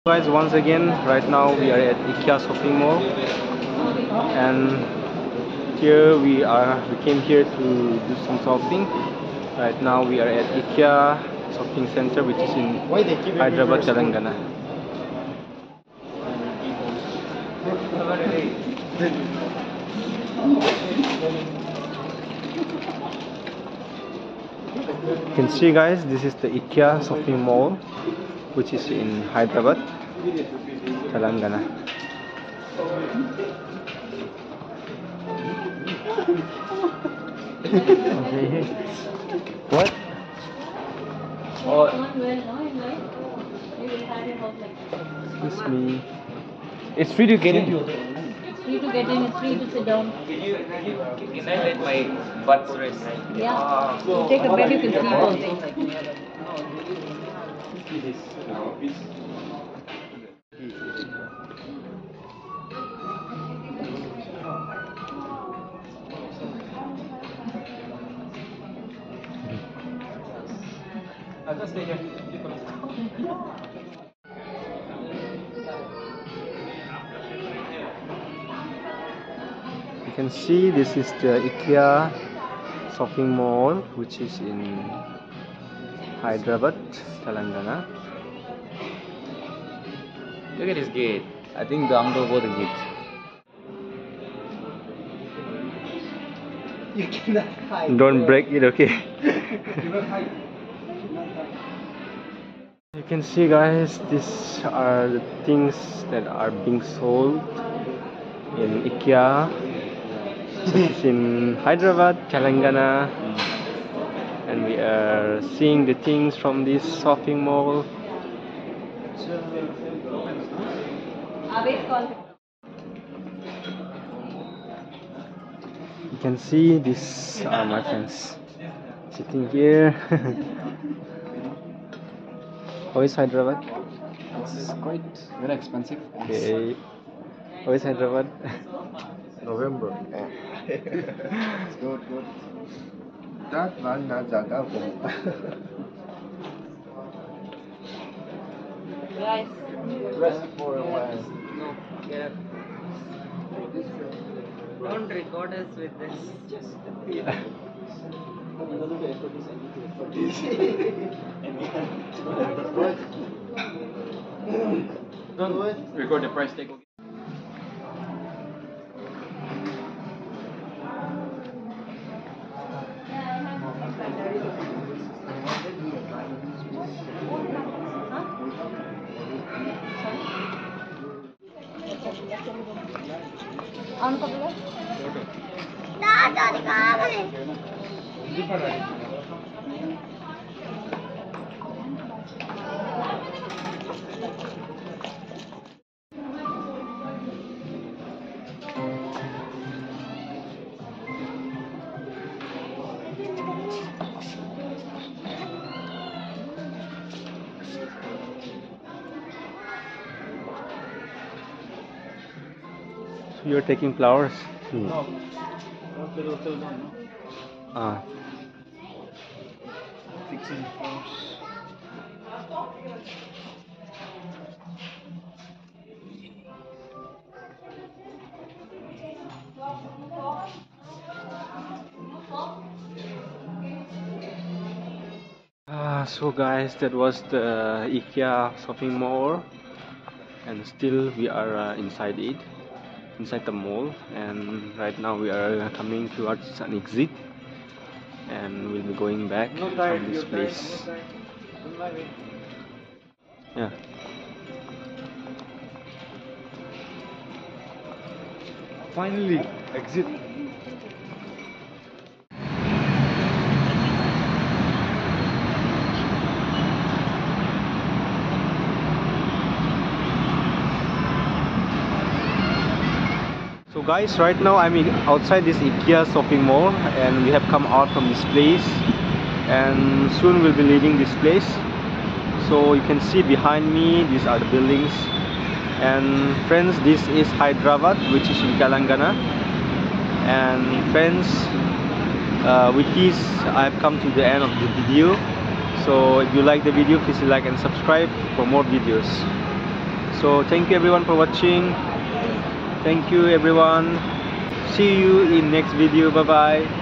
Guys, once again, right now we are at IKEA shopping mall, and here we came here to do some shopping. Right now we are at IKEA shopping center, which is in Hyderabad, Telangana. You can see, guys, this is the IKEA shopping mall, which is in Hyderabad, Telangana. Okay. What? Oh. Excuse me. It's free to get in. It's free to get in, it's free to sit down. Can I let my butt rest? Yeah. You take a bed, you can sleep all day. I'll just stay here. You can see this is the IKEA shopping mall, which is in Hyderabad, Telangana. Look at this gate. I think the uncle bought the gate. You cannot hide. Don't break it, okay? You cannot hide. You can see, guys, these are the things that are being sold in IKEA, which is in Hyderabad, Telangana, and we are seeing the things from this shopping mall. You can see these are my friends sitting here. How is Hyderabad? It's quite very expensive. Okay. How is Hyderabad? November. It's good, good. That one na jaga ko. Guys. Rest for a while. No, get up. Don't record us with this. Just don't record the price tag. You're taking flowers? No. Ah. Fixing flowers. So guys, that was the IKEA shopping mall, and still we are inside it, inside the mall, and right now we are coming towards an exit, and we'll be going back from this place. Yeah. Finally, exit. So guys, right now I'm outside this IKEA shopping mall, and we have come out from this place, and soon we'll be leaving this place. So you can see behind me, these are the buildings. And friends, this is Hyderabad, which is in Telangana. And friends, with this I've come to the end of the video. So if you like the video, please like and subscribe for more videos. So thank you everyone for watching. Thank you everyone. See you in next video. Bye bye.